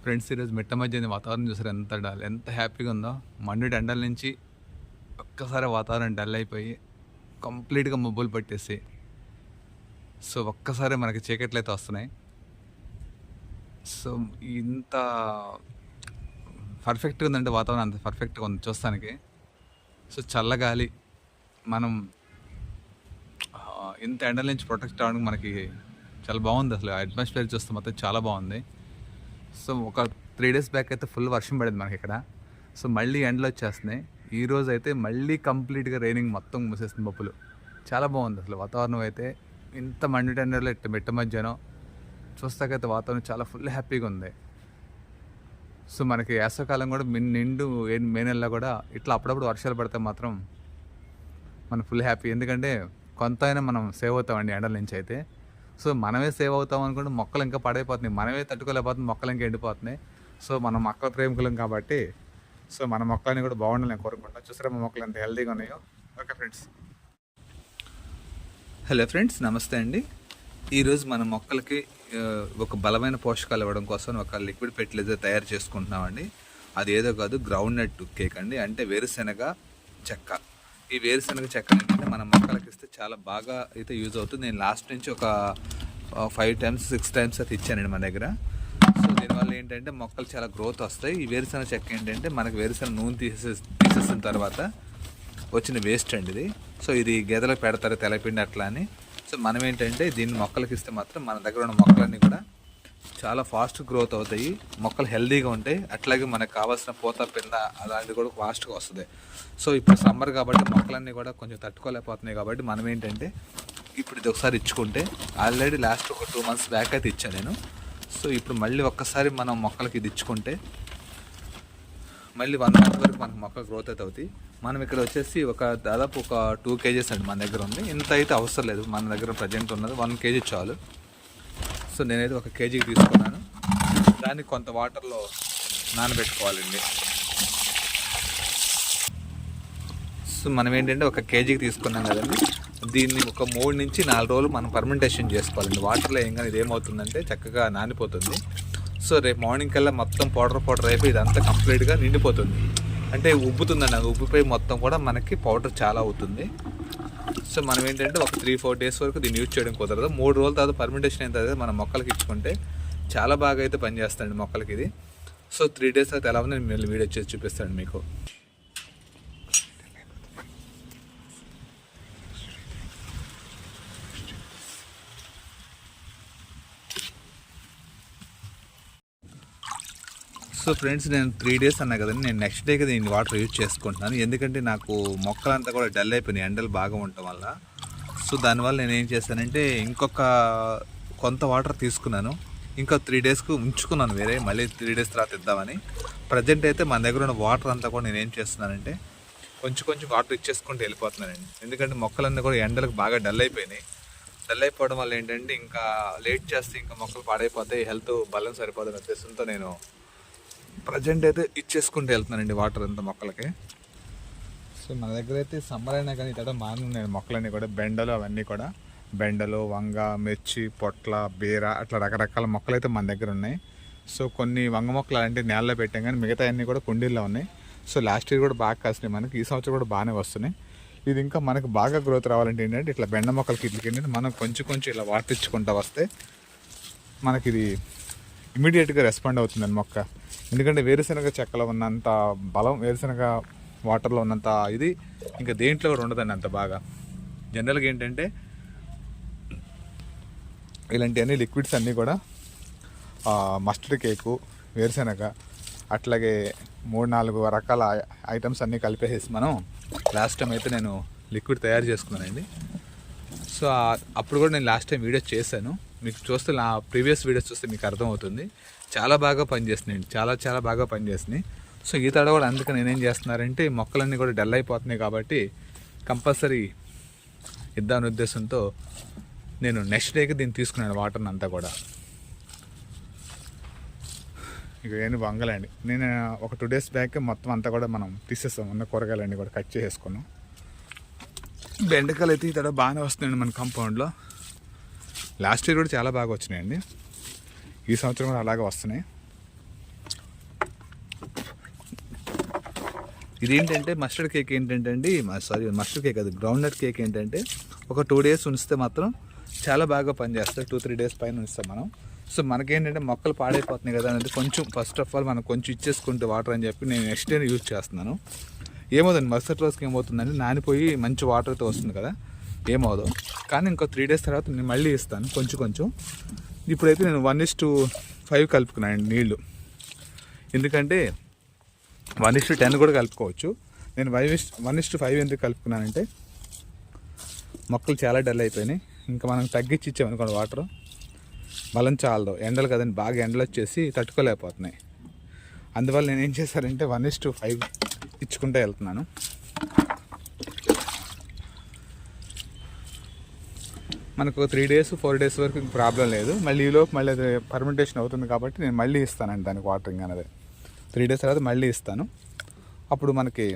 Friends ఈరోజు మిట్ట మధ్య వాతావరణం చూసారు ఎంత హ్యాపీగా ఉందో. మండు ఎండల నుంచి ఒక్కసారి వాతావరణం డల్ అయిపోయి కంప్లీట్గా మబ్బులు పట్టేసి సో ఒక్కసారి మనకి చీకట్లు అయితే వస్తున్నాయి. సో ఇంత పర్ఫెక్ట్గా ఉందంటే వాతావరణం అంత పర్ఫెక్ట్గా ఉంది చూస్తానికి. సో చల్లగాలి మనం ఇంత ఎండల నుంచి ప్రొటెక్ట్ అవ్వడానికి మనకి చాలా బాగుంది. అసలు అట్మాస్ఫియర్ చూస్తే మొత్తం చాలా బాగుంది. సో ఒక 3 days బ్యాక్ అయితే ఫుల్ వర్షం పడింది మనకి ఇక్కడ. సో మళ్ళీ ఎండలు వచ్చేస్తున్నాయి. ఈరోజు అయితే మళ్ళీ కంప్లీట్గా రైనింగ్ మొత్తం మూసేస్తుంది మబ్బులు. చాలా బాగుంది అసలు వాతావరణం అయితే. ఇంత మండు ఎండలో ఇట్ట మిట్ట మధ్యాహ్నం చూస్తాకైతే వాతావరణం చాలా ఫుల్ హ్యాపీగా ఉంది. సో మనకి వేసవకాలం కూడా నిండు మే నెలలో కూడా ఇట్లా అప్పుడప్పుడు వర్షాలు పడితే మాత్రం మనం ఫుల్ హ్యాపీ. ఎందుకంటే కొంత అయినా మనం సేవ్ అవుతామండి ఎండల నుంచి అయితే. సో మనమే సేవ్ అవుతాం అనుకుంటే మొక్కలు ఇంకా పడైపోతున్నాయి, మనమే తట్టుకోలేకపోతుంది, మొక్కలు ఇంకా ఎండిపోతున్నాయి. సో మనం మొక్కల ప్రేమికులం కాబట్టి సో మన మొక్కలని కూడా బాగుండాలని కోరుకుంటాం. చూసారా మా మొక్కలు ఎంత హెల్తీగా ఉన్నాయో. ఓకే ఫ్రెండ్స్, హలో ఫ్రెండ్స్, నమస్తే అండి. ఈరోజు మన మొక్కలకి ఒక బలమైన పోషకాలు ఇవ్వడం కోసం ఒక లిక్విడ్ ఫెర్టిలైజర్ తయారు చేసుకుంటున్నామండి. అది ఏదో కాదు, గ్రౌండ్ నట్ కేక్ అండి. అంటే వేరుశెనగ చెక్క. ఈ వేరుశెనగ చెక్క ఏంటంటే మన మొక్కలకి ఇస్తే చాలా బాగా అయితే యూజ్ అవుతుంది. నేను లాస్ట్ నుంచి ఒక 5 times 6 times అయితే ఇచ్చానండి మన దగ్గర. సో దీనివల్ల ఏంటంటే మొక్కలు చాలా గ్రోత్ వస్తాయి. ఈ వేరుశెనగ చెక్క ఏంటంటే మనకి వేరుశెనగ నూనె తీసేసిన తర్వాత వచ్చిన వేస్ట్ అండి ఇది. సో ఇది గేదెలకు పెడతారు తెల్లపిండి అట్లా అని. సో మనం ఏంటంటే దీన్ని మొక్కలకి ఇస్తే మాత్రం మన దగ్గర ఉన్న మొక్కలన్నీ కూడా చాలా ఫాస్ట్ గ్రోత్ అవుతాయి, మొక్కలు హెల్దీగా ఉంటాయి. అట్లాగే మనకు కావాల్సిన పూత పింద అలాంటివి కూడా ఫాస్ట్గా వస్తుంది. సో ఇప్పుడు సమ్మర్ కాబట్టి మొక్కలన్నీ కూడా కొంచెం తట్టుకోలేకపోతున్నాయి కాబట్టి మనం ఏంటంటే ఇప్పుడు ఇది ఒకసారి ఇచ్చుకుంటే, ఆల్రెడీ లాస్ట్ ఒక 2 months బ్యాక్ అయితే ఇచ్చాను నేను. సో ఇప్పుడు మళ్ళీ ఒక్కసారి మనం మొక్కలకి ఇది ఇచ్చుకుంటే మళ్ళీ 1 month వరకు మనకు మొక్కలు గ్రోత్ అయితే అవుతాయి. మనం ఇక్కడ వచ్చేసి దాదాపు ఒక 2 kgs అండి మన దగ్గర ఉంది. ఇంత అయితే అవసరం లేదు, మన దగ్గర ప్రజెంట్ ఉన్నది 1 kg చాలు. సో నేనైతే 1 kg తీసుకున్నాను. దాన్ని కొంత వాటర్లో నానబెట్టుకోవాలండి. సో మనం ఏంటంటే 1 kg తీసుకున్నాం కదండి, దీన్ని ఒక 3 నుంచి 4 రోజులు మనం ఫర్మెంటేషన్ చేసుకోవాలండి. వాటర్లో ఏం కానీ ఇది ఏమవుతుందంటే చక్కగా నానిపోతుంది. సో రేపు మార్నింగ్ కల్లా మొత్తం పౌడర్ అయిపోయి ఇదంతా కంప్లీట్గా నిండిపోతుంది. అంటే ఉబ్బుతుందండి, అది ఉబ్బిపోయి మొత్తం కూడా మనకి పౌడర్ చాలా అవుతుంది. సో మనం ఏంటంటే ఒక 3-4 days వరకు దీన్ని యూజ్ చేయడం కుదరదు. 3 రోజుల తర్వాత పర్మెంటేషన్ అయిన తర్వాత మన మొక్కలకి ఇచ్చుకుంటే చాలా బాగా అయితే పనిచేస్తాయండి మొక్కలకి ఇది. సో 3 days తర్వాత ఎలా ఉంది నేను వీడియో చేసి చూపిస్తాను మీకు. సో ఫ్రెండ్స్, నేను 3 days అన్నా కదండి, నేను నెక్స్ట్ డేకి దీన్ని వాటర్ యూజ్ చేసుకుంటున్నాను. ఎందుకంటే నాకు మొక్కలంతా కూడా డల్ అయిపోయినాయి ఎండలు బాగా ఉండటం వల్ల. సో దానివల్ల నేను ఏం చేశానంటే కొంత వాటర్ తీసుకున్నాను, ఇంకా 3 daysకు ఉంచుకున్నాను వేరే, మళ్ళీ 3 days తర్వాత ఇద్దామని. ప్రజెంట్ అయితే మన దగ్గర ఉన్న వాటర్ అంతా కూడా నేను ఏం చేస్తున్నానంటే కొంచెం వాటర్ ఇచ్చేసుకుంటూ వెళ్ళిపోతున్నానండి. ఎందుకంటే మొక్కలన్నీ కూడా ఎండలకు బాగా డల్ అయిపోయినాయి. డల్ అయిపోవడం వల్ల ఏంటంటే ఇంకా లేట్ చేస్తే ఇంకా మొక్కలు పాడైపోతాయి, హెల్త్ బలం సరిపోదని ఉద్దేశంతో నేను ప్రజెంట్ అయితే ఇచ్చేసుకుంటూ వెళ్తున్నానండి వాటర్ అంతా మొక్కలకి. సో మన దగ్గర అయితే సమ్మర్ అయినా కానీ ఇతడ మానున్నాయి మొక్కలన్నీ కూడా. బెండలు అవన్నీ కూడా, బెండలు, వంగ, మిర్చి, పొట్ల, బీర అట్లా రకరకాల మొక్కలు అయితే మన దగ్గర ఉన్నాయి. సో కొన్ని వంగ మొక్కలు అలాంటి నేలలో పెట్టాం, కానీ మిగతా అన్నీ కూడా కుండీల్లో ఉన్నాయి. సో లాస్ట్ ఇయర్ కూడా బాగా కాసినాయి మనకి, ఈ సంవత్సరం కూడా బాగానే వస్తున్నాయి. ఇది ఇంకా మనకు బాగా గ్రోత్ రావాలంటే ఏంటంటే ఇట్లా బెండ మొక్కలకి ఇట్లకి ఏంటంటే మనం కొంచెం ఇలా వాటర్ ఇచ్చుకుంటూ వస్తే మనకి ఇది ఇమీడియట్గా రెస్పాండ్ అవుతుందండి మొక్క. ఎందుకంటే వేరుశెనగ చెక్కలో ఉన్నంత బలం, వేరుశెనగ వాటర్లో ఉన్నంత ఇది ఇంకా దేంట్లో కూడా ఉండదండి అంత బాగా. జనరల్గా ఏంటంటే ఇలాంటి అన్ని లిక్విడ్స్ అన్నీ కూడా మస్టర్డ్ కేకు, వేరుశెనగ అట్లాగే 3-4 రకాల ఐటమ్స్ అన్నీ కలిపేసేసి మనం లాస్ట్ టైం అయితే నేను లిక్విడ్ తయారు చేసుకున్నానండి. సో అప్పుడు కూడా నేను లాస్ట్ టైం వీడియోస్ చేశాను, మీకు చూస్తే నా ప్రీవియస్ వీడియోస్ చూస్తే మీకు అర్థమవుతుంది. చాలా బాగా పనిచేస్తున్నాయండి, చాలా బాగా పనిచేస్తున్నాయి. సో ఈ తడ కూడా అందుకని నేనేం చేస్తున్నారంటే మొక్కలన్నీ కూడా డల్ అయిపోతున్నాయి కాబట్టి కంపల్సరీ ఇద్దామనే ఉద్దేశంతో నేను నెక్స్ట్ డేకి దీన్ని తీసుకున్నాను వాటర్ని అంతా కూడా. ఇక ఏంటి వంగలండి, నేను ఒక 2 days బ్యాక్ మొత్తం అంతా కూడా మనం తీసేస్తాం, ఉన్న కూరగాయలన్నీ కూడా కట్ చేసుకున్నాం. బెండకాయలు అయితే ఈ తడ బాగానే వస్తున్నాయండి మన కాంపౌండ్లో. లాస్ట్ ఇయర్ కూడా చాలా బాగా వచ్చినాయండి, ఈ సంవత్సరం కూడా అలాగే వస్తున్నాయి. ఇదేంటంటే మస్టర్డ్ కేక్ ఏంటంటే అండి, సారీ మస్టర్డ్ కేక్ అది గ్రౌండ్నట్ కేక్ ఏంటంటే ఒక 2 days ఉంచితే మాత్రం చాలా బాగా పనిచేస్తుంది. 2-3 days పైన ఉంచుతాం మనం. సో మనకేంటంటే మొక్కలు పాడైపోతున్నాయి కదా అనేది కొంచెం ఫస్ట్ ఆఫ్ ఆల్ మనం కొంచెం ఇచ్చేసుకుంటే వాటర్ అని చెప్పి నేను నెక్స్ట్ డే యూజ్ చేస్తున్నాను. ఏమవుతుంది మరుసటి రోజుకి ఏమవుతుందంటే నానిపోయి మంచి వాటర్తో వస్తుంది కదా, ఏమవుదు. కానీ ఇంకో 3 days తర్వాత నేను మళ్ళీ ఇస్తాను కొంచెం కొంచెం. ఇప్పుడైతే నేను 1:5 కలుపుకున్నాను నీళ్ళు. ఎందుకంటే 1:10 కూడా కలుపుకోవచ్చు. నేను 1:5 ఎందుకు కలుపుకున్నానంటే మొక్కలు చాలా డల్ అయిపోయినాయి. ఇంకా మనం తగ్గించి ఇచ్చామనుకోండి వాటర్ బలం చాలదు, ఎండలు కదండి, బాగా ఎండలు వచ్చేసి తట్టుకోలేకపోతున్నాయి. అందువల్ల నేను ఏం చేశానంటే 1:5 ఇచ్చుకుంటూ వెళ్తున్నాను. మనకు 3 days 4 days వరకు ప్రాబ్లం లేదు. మళ్ళీ ఈలోపు మళ్ళీ అది ఫర్మెంటేషన్ అవుతుంది కాబట్టి నేను మళ్ళీ ఇస్తానండి దానికి వాటరింగ్ అనేది. 3 days తర్వాత మళ్ళీ ఇస్తాను, అప్పుడు మనకి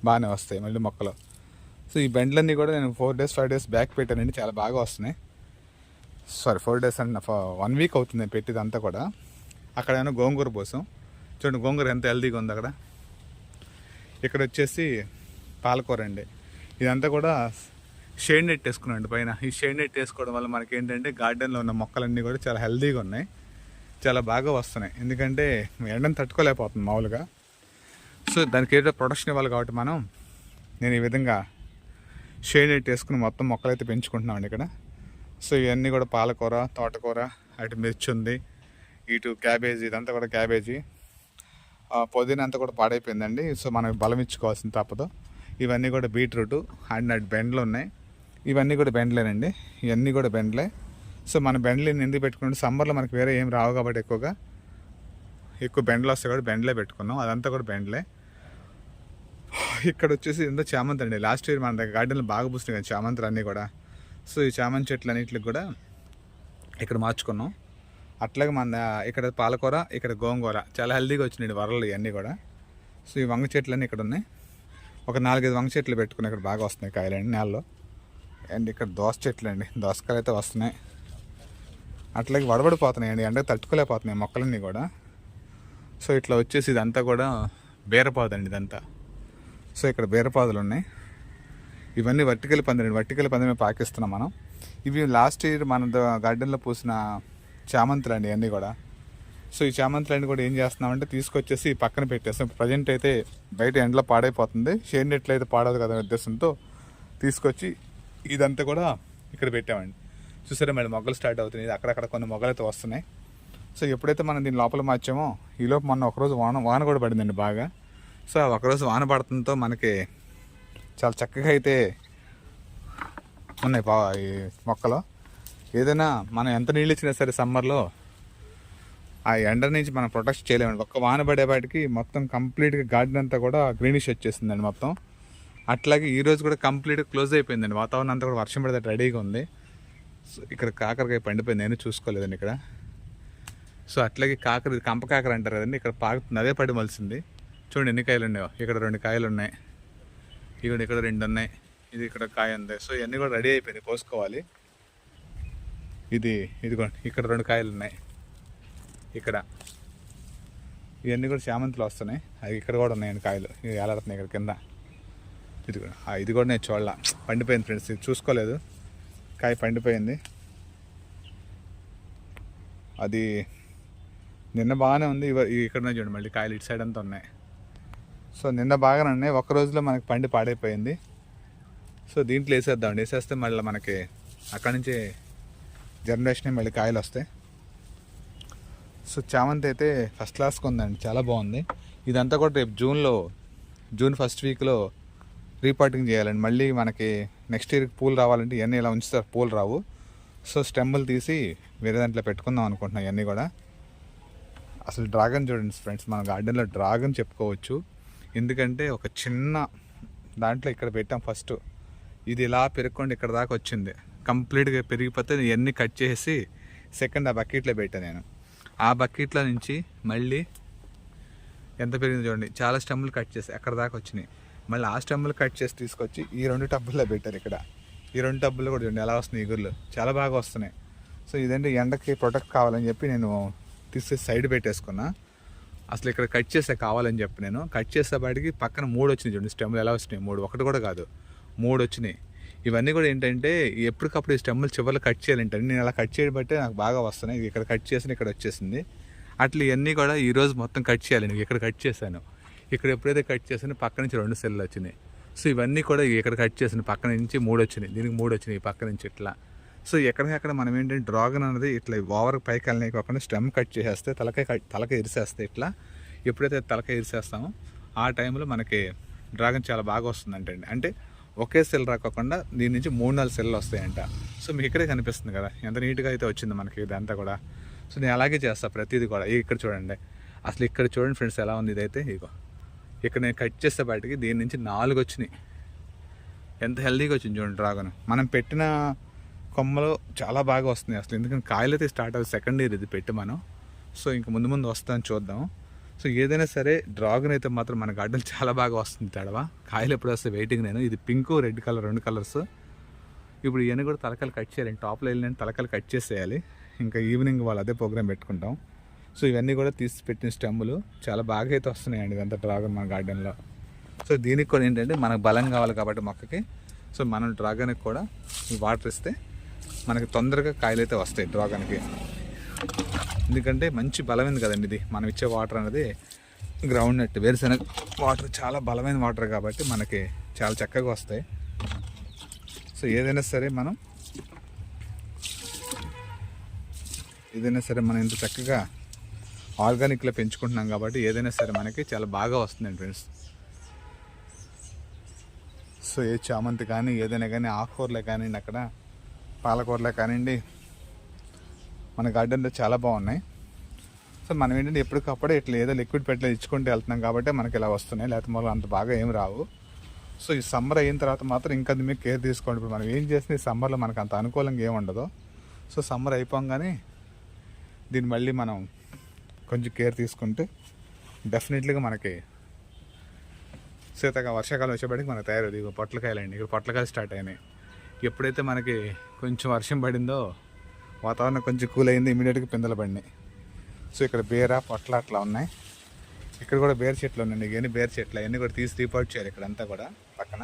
బాగానే వస్తాయి మళ్ళీ మొక్కలు. సో ఈ బెండ్లన్నీ కూడా నేను 4 days 5 days బ్యాక్ పెట్టానండి, చాలా బాగా వస్తున్నాయి. సారీ 4 days అంటే 1 week అవుతుంది నేను పెట్టిదంతా కూడా. అక్కడ ఏమో గోంగూర పోసాం, చూడండి గోంగూర ఎంత హెల్తీగా ఉంది అక్కడ. ఇక్కడ వచ్చేసి పాలకూర అండి, ఇదంతా కూడా షేడ్ నెట్ వేసుకున్నాండి పైన. ఈ షేడ్ నెట్ వేసుకోవడం వల్ల మనకి ఏంటంటే గార్డెన్లో ఉన్న మొక్కలన్నీ కూడా చాలా హెల్తీగా ఉన్నాయి, చాలా బాగా వస్తున్నాయి. ఎందుకంటే ఎండను తట్టుకోలేకపోతుంది మామూలుగా. సో దానికి ఏదో ప్రొటెక్షన్ ఇవ్వాలి కాబట్టి నేను ఈ విధంగా షేడ్ నెట్ వేసుకుని మొత్తం మొక్కలైతే పెంచుకుంటున్నామండి ఇక్కడ. సో ఇవన్నీ కూడా పాలకూర, తోటకూర, అటు మిర్చి ఉంది, ఇటు క్యాబేజీ, ఇదంతా కూడా క్యాబేజీ. పుదీనా అంతా కూడా పాడైపోయిందండి, సో మనకి బలం ఇచ్చుకోవాల్సింది తప్పదు. ఇవన్నీ కూడా బీట్రూట్ అండ్ అటు బెండ్లు ఉన్నాయి, ఇవన్నీ కూడా బెండ్లేనండి, ఇవన్నీ కూడా బెండ్లే. సో మన బెండ్లు ఎందుకు పెట్టుకుంటే సమ్మర్లో మనకి వేరే ఏం రావు కాబట్టి ఎక్కువ బెండ్లు వస్తాయి కాబట్టి బెండ్లే పెట్టుకున్నాం, అదంతా కూడా బెండ్లే. ఇక్కడ వచ్చేసి ఇంత చామంతి అండి, లాస్ట్ ఇయర్ మన దగ్గర గార్డెన్లో బాగా పూస్తున్నాయి కదా చామంతులు అన్నీ కూడా. సో ఈ చామంతి చెట్లు అన్నింటికి కూడా ఇక్కడ మార్చుకున్నాం. అట్లాగే మన ఇక్కడ పాలకూర, ఇక్కడ గోంగూర చాలా హెల్తీగా వచ్చినాయి వరలు ఇవన్నీ కూడా. సో ఈ వంగ చెట్లు అన్నీ ఇక్కడ ఉన్నాయి, ఒక 4-5 వంగ చెట్లు పెట్టుకుని ఇక్కడ బాగా వస్తున్నాయి కాయలండి నేలలో. అండ్ ఇక్కడ దోస చెట్లు అండి, దోసకాయలు అయితే వస్తున్నాయి. అట్లాగే వడబడిపోతున్నాయి అండి, ఎండకు తట్టుకోలేకపోతున్నాయి మొక్కలన్నీ కూడా. సో ఇట్లా వచ్చేసి ఇదంతా కూడా బీరపాదు అండి ఇదంతా. సో ఇక్కడ బీరపాదులు ఉన్నాయి, ఇవన్నీ వర్టికల్ పందిరి పాకిస్తున్నాం మనం. ఇవి లాస్ట్ ఇయర్ మన గార్డెన్లో పూసిన చామంతులు అండి ఇవన్నీ కూడా. సో ఈ చామంతులన్నీ కూడా ఏం చేస్తున్నామంటే తీసుకొచ్చేసి పక్కన పెట్టేస్తాం. ప్రజెంట్ అయితే బయట ఎండలో పాడైపోతుంది, షేడ్ నెట్లు అయితే పాడదు కదా ఉద్దేశంతో తీసుకొచ్చి ఇదంతా కూడా ఇక్కడ పెట్టామండి. చూసారా మళ్ళీ మొగ్గలు స్టార్ట్ అవుతున్నాయి, అక్కడక్కడ కొన్ని మొగ్గలు అయితే వస్తున్నాయి. సో ఎప్పుడైతే మనం దీన్ని లోపల మార్చామో ఈలోపు మొన్న ఒకరోజు వాన కూడా పడిందండి బాగా. సో ఒకరోజు వాన పడటంతో మనకి చాలా చక్కగా అయితే ఉన్నాయి ఈ మొక్కలు. ఏదైనా మనం ఎంత నీళ్ళు ఇచ్చినా సరే సమ్మర్లో ఆ ఎండ నుంచి మనం ప్రొటెక్ట్ చేయలేమండి. ఒక్క వాన పడేపాటికి మొత్తం కంప్లీట్గా గార్డెన్ అంతా కూడా గ్రీనిష్ వచ్చేసిందండి మొత్తం. అట్లాగే ఈరోజు కూడా కంప్లీట్గా క్లోజ్ అయిపోయిందండి, వాతావరణం అంతా కూడా వర్షం పడితే రెడీగా ఉంది. సో ఇక్కడ కాకరకాయ పండిపోయింది, నేను చూసుకోలేదండి ఇక్కడ. సో అట్లాగే కంప కాకర అంటారు కదండి, ఇక్కడ పాకుతుంది, అదే పడి మలిసింది. చూడండి ఎన్ని కాయలు ఉన్నాయో, ఇక్కడ 2 కాయలు ఉన్నాయి, ఇక్కడ 2 ఉన్నాయి, ఇది ఇక్కడ కాయ ఉంది. సో ఇవన్నీ కూడా రెడీ అయిపోయింది, కోసుకోవాలి. ఇదిగోండి ఇక్కడ 2 కాయలు ఉన్నాయి, ఇక్కడ ఇవన్నీ కూడా చామంతులు వస్తున్నాయి. అవి ఇక్కడ కూడా ఉన్నాయండి కాయలు, ఇవి ఎలాడుతున్నాయి ఇక్కడ కింద. ఇది కూడా నేను చూడాల, పండిపోయింది ఫ్రెండ్స్, ఇది చూసుకోలేదు, కాయ పండిపోయింది. అది నిన్న బాగానే ఉంది, ఇక్కడ చూడండి మళ్ళీ కాయలు ఇటు సైడ్ అంతా ఉన్నాయి. సో నిన్న బాగానే ఉన్నాయి, ఒక్క రోజులో మనకి పండి పాడైపోయింది. సో దీంట్లో వేసేద్దామండి, వేసేస్తే మళ్ళీ మనకి అక్కడి నుంచి జనరేషన్ మళ్ళీ కాయలు వస్తాయి. సో చామంతి అయితే ఫస్ట్ క్లాస్గా ఉందండి, చాలా బాగుంది. ఇదంతా కూడా రేపు జూన్ ఫస్ట్ వీక్లో రీపాటింగ్ చేయాలండి. మళ్ళీ మనకి నెక్స్ట్ ఇయర్కి పూలు రావాలంటే ఇవన్నీ ఇలా ఉంచుతారు, పూలు రావు. సో స్టెమ్ములు తీసి వేరే దాంట్లో పెట్టుకుందాం అనుకుంటున్నాం ఇవన్నీ కూడా. అసలు డ్రాగన్ చూడండి ఫ్రెండ్స్, మన గార్డెన్లో డ్రాగన్ చెప్పుకోవచ్చు. ఎందుకంటే ఒక చిన్న దాంట్లో ఇక్కడ పెట్టాం ఫస్ట్, ఇది ఇలా పెరుక్కోండి ఇక్కడ దాకా వచ్చింది, కంప్లీట్గా పెరిగిపోతే ఇవన్నీ కట్ చేసి సెకండ్ ఆ బకెట్లో పెట్టాను నేను. ఆ బకెట్లో నుంచి మళ్ళీ ఎంత పెరిగింది చూడండి, చాలా స్టెమ్ములు కట్ చేసి అక్కడ దాకా వచ్చినాయి. మళ్ళీ ఆ స్టెమ్ములు కట్ చేసి తీసుకొచ్చి ఈ 2 టబ్బుల్లో పెట్టారు ఇక్కడ. ఈ 2 టబ్బులు కూడా చూడండి ఎలా వస్తున్నాయి, ఇగుర్లు చాలా బాగా వస్తున్నాయి. సో ఇదంటే ఎండకి ప్రొటెక్ట్ కావాలని చెప్పి నేను తీసేసి సైడ్ పెట్టేసుకున్నా. అసలు ఇక్కడ కట్ చేసే కావాలని చెప్పి నేను కట్ చేసేపాటికి పక్కన 3 వచ్చినాయి చూడండి, స్టెమ్లు ఎలా వచ్చినాయి 3, ఒకటి కూడా కాదు 3 వచ్చినాయి. ఇవన్నీ కూడా ఏంటంటే ఎప్పటికప్పుడు ఈ స్టెమ్లు చివరిలో కట్ చేయాలంటే నేను అలా కట్ చేయడం బట్టే నాకు బాగా వస్తున్నాయి. ఇక్కడ కట్ చేసిన ఇక్కడ వచ్చేసింది. అట్లా ఇవన్నీ కూడా ఈరోజు మొత్తం కట్ చేయాలి. నేను ఇక్కడ కట్ చేశాను, ఇక్కడ ఎప్పుడైతే కట్ చేసానో పక్క నుంచి 2 సెల్లు వచ్చినాయి. సో ఇవన్నీ కూడా ఇక్కడ కట్ చేసిన పక్కన నుంచి 3 వచ్చినాయి, దీనికి 3 వచ్చినాయి పక్క నుంచి ఇట్లా. సో ఎక్కడికక్కడ మనం ఏంటంటే డ్రాగన్ అనేది ఇట్లా ఓవర్ పైకి వెళ్ళినాయి కాకుండా స్టెమ్ కట్ చేసేస్తే తలకాయ ఇరిసేస్తే ఇట్లా. ఎప్పుడైతే తలకాయ ఇరిసేస్తామో ఆ టైంలో మనకి డ్రాగన్ చాలా బాగా వస్తుందంటే అంటే ఒకే సెల్ రాకోకుండా దీని నుంచి 3-4 సెల్లు వస్తాయంట. సో మీకు ఇక్కడే కనిపిస్తుంది కదా ఎంత నీట్గా అయితే వచ్చింది మనకి ఇదంతా కూడా. సో నేను అలాగే చేస్తాను ప్రతిదీ కూడా. ఇక్కడ చూడండి, అసలు ఇక్కడ చూడండి ఫ్రెండ్స్ ఎలా ఉంది ఇదైతే. ఇగో ఇక్కడ నేను కట్ చేస్తే బయటికి దీని నుంచి 4 వచ్చినాయి. ఎంత హెల్దీగా వచ్చింది చూడండి డ్రాగన్. మనం పెట్టిన కొమ్మలు చాలా బాగా వస్తున్నాయి అసలు, ఎందుకంటే కాయలు అయితే స్టార్ట్ అవుతుంది. సెకండ్ ఇయర్ ఇది పెట్టి మనం. సో ఇంకా ముందు వస్తుందని చూద్దాం. సో ఏదైనా సరే డ్రాగన్ అయితే మాత్రం మన గార్డెన్ చాలా బాగా వస్తుంది తడవ. కాయలు ఎప్పుడు వస్తే వెయిటింగ్ నేను. ఇది పింక్ రెడ్ కలర్ 2 కలర్స్. ఇప్పుడు ఇవన్నీ కూడా తలకాయలు కట్ చేయాలి. టాప్లో వెళ్ళిన తలకాయలు కట్ చేసేయాలి. ఇంకా ఈవినింగ్ వాళ్ళు అదే ప్రోగ్రామ్ పెట్టుకుంటాం. సో ఇవన్నీ కూడా తీసి పెట్టిన స్టెమ్ములు చాలా బాగా అయితే వస్తున్నాయండి ఇదంతా డ్రాగన్ మన గార్డెన్లో. సో దీనికి కూడా ఏంటంటే మనకు బలం కావాలి కాబట్టి మొక్కకి. సో మనం డ్రాగన్కి కూడా ఈ వాటర్ ఇస్తే మనకి తొందరగా కాయలు అయితే వస్తాయి డ్రాగన్కి. ఎందుకంటే మంచి బలమైనది కదండి ఇది. మనం ఇచ్చే వాటర్ అనేది గ్రౌండ్ నట్ వేరుశనగ వాటర్ చాలా బలమైన వాటర్ కాబట్టి మనకి చాలా చక్కగా వస్తాయి. సో ఏదైనా సరే మనం ఇంత చక్కగా ఆర్గానిక్లో పెంచుకుంటున్నాం కాబట్టి ఏదైనా సరే మనకి చాలా బాగా వస్తుందండి ఫ్రెండ్స్. సో ఏ చామంతి కానీ ఏదైనా కానీ ఆకుకూరలే కానివ్వండి, అక్కడ పాలకూరలే కానివ్వండి, మన గార్డెన్లో చాలా బాగున్నాయి. సో మనం ఏంటంటే ఎప్పటికప్పుడే ఇట్లా ఏదో లిక్విడ్ పెట్టలేదు ఇచ్చుకుంటూ వెళ్తున్నాం కాబట్టి మనకి ఇలా వస్తున్నాయి. లేకపోతే మనం అంత బాగా ఏం రావు. సో ఈ సమ్మర్ అయిన తర్వాత మాత్రం ఇంకా మీరు కేర్ తీసుకోండి. ఇప్పుడు మనం ఏం చేసిన ఈ సమ్మర్లో మనకు అంత అనుకూలంగా ఏమి ఉండదు. సో సమ్మర్ అయిపోగానే దీన్ని మళ్ళీ మనం కొంచెం కేర్ తీసుకుంటే డెఫినెట్లీగా మనకి వర్షాకాలం వచ్చేప్పటికి మనకు తయారవుతుంది. ఇక పొట్లకాయలండి, ఇక్కడ పొట్లకాయలు స్టార్ట్ అయినాయి. ఎప్పుడైతే మనకి కొంచెం వర్షం పడిందో వాతావరణం కొంచెం కూల్ అయింది, ఇమీడియట్గా పిందెలు పడినాయి. సో ఇక్కడ బీర పొట్ల అట్లా ఉన్నాయి. ఇక్కడ కూడా బేర్ చెట్లు ఉన్నాయండి. ఇవన్నీ బేర్ చెట్లు, అవన్నీ కూడా తీసి రిపోర్ట్ చేయాలి ఇక్కడంతా కూడా పక్కన.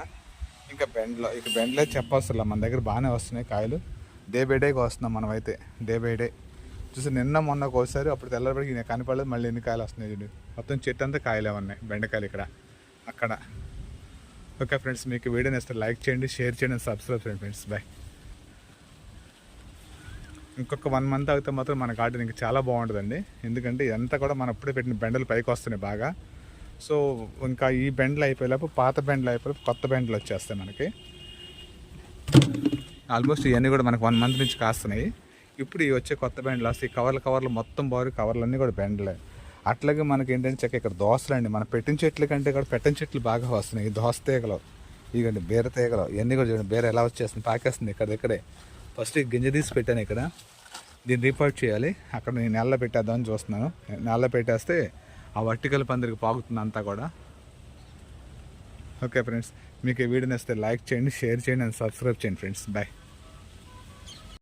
ఇంకా బెండ్లో చెప్పవసరం మన దగ్గర బాగానే వస్తున్నాయి కాయలు. డే బై డేగా వస్తున్నాం మనమైతే, డే బై డే. చూసి నిన్న మొన్న కోసారు, అప్పుడు తెల్లబడికి నేను కనపడలేదు. మళ్ళీ ఎన్ని కాయలు వస్తున్నాయి చూడండి. మొత్తం చెట్టు అంతా కాయలే ఉన్నాయి, బెండకాయలు ఇక్కడ అక్కడ. ఓకే ఫ్రెండ్స్, మీకు వీడియో నచ్చితే లైక్ చేయండి, షేర్ చేయండి, సబ్స్క్రైబ్ చేయండి ఫ్రెండ్స్. బాయ్. ఇంకొక 1 మంత్ అయితే మాత్రం మన గార్డెన్ ఇంకా చాలా బాగుంటుందండి. ఎందుకంటే ఇదంతా కూడా మనం అప్పుడే పెట్టిన బెండలు పైకి వస్తున్నాయి బాగా. సో ఇంకా ఈ బెండ్లు అయిపోయేలోపు పాత బెండ్లు అయిపోయి కొత్త బెండ్లు వచ్చేస్తాయి మనకి. ఆల్మోస్ట్ ఇవన్నీ కూడా మనకు 1 మంత్ నుంచి కాస్తున్నాయి. ఇప్పుడు ఈ వచ్చే కొత్త బెండ్లు వస్తాయి. కవర్లు మొత్తం బారు కవర్లన్నీ కూడా బెండ్లే. అట్లాగే మనకి ఏంటంటే చక్క ఇక్కడ దోసలు అండి, మనం పెట్టిన చెట్ల కంటే కూడా పెట్టని చెట్లు బాగా వస్తున్నాయి. ఈ దోస తీగలు, ఇవ్వండి బీర తీగలు, ఇవన్నీ కూడా చూడండి. బీర ఎలా వచ్చేస్తుంది, పాకేస్తుంది ఇక్కడే. ఫస్ట్ గింజ తీసి పెట్టాను ఇక్కడ, దీన్ని రిపోర్ట్ చేయాలి. అక్కడ నేను నెల పెట్టేద్దామని చూస్తున్నాను. నెల పెట్టేస్తే ఆ వర్టికల్ పందిరికి పాకుతుంది అంతా కూడా. ఓకే ఫ్రెండ్స్, మీకు ఈ వీడియో నచ్చితే లైక్ చేయండి, షేర్ చేయండి అండ్ సబ్స్క్రైబ్ చేయండి ఫ్రెండ్స్. బాయ్.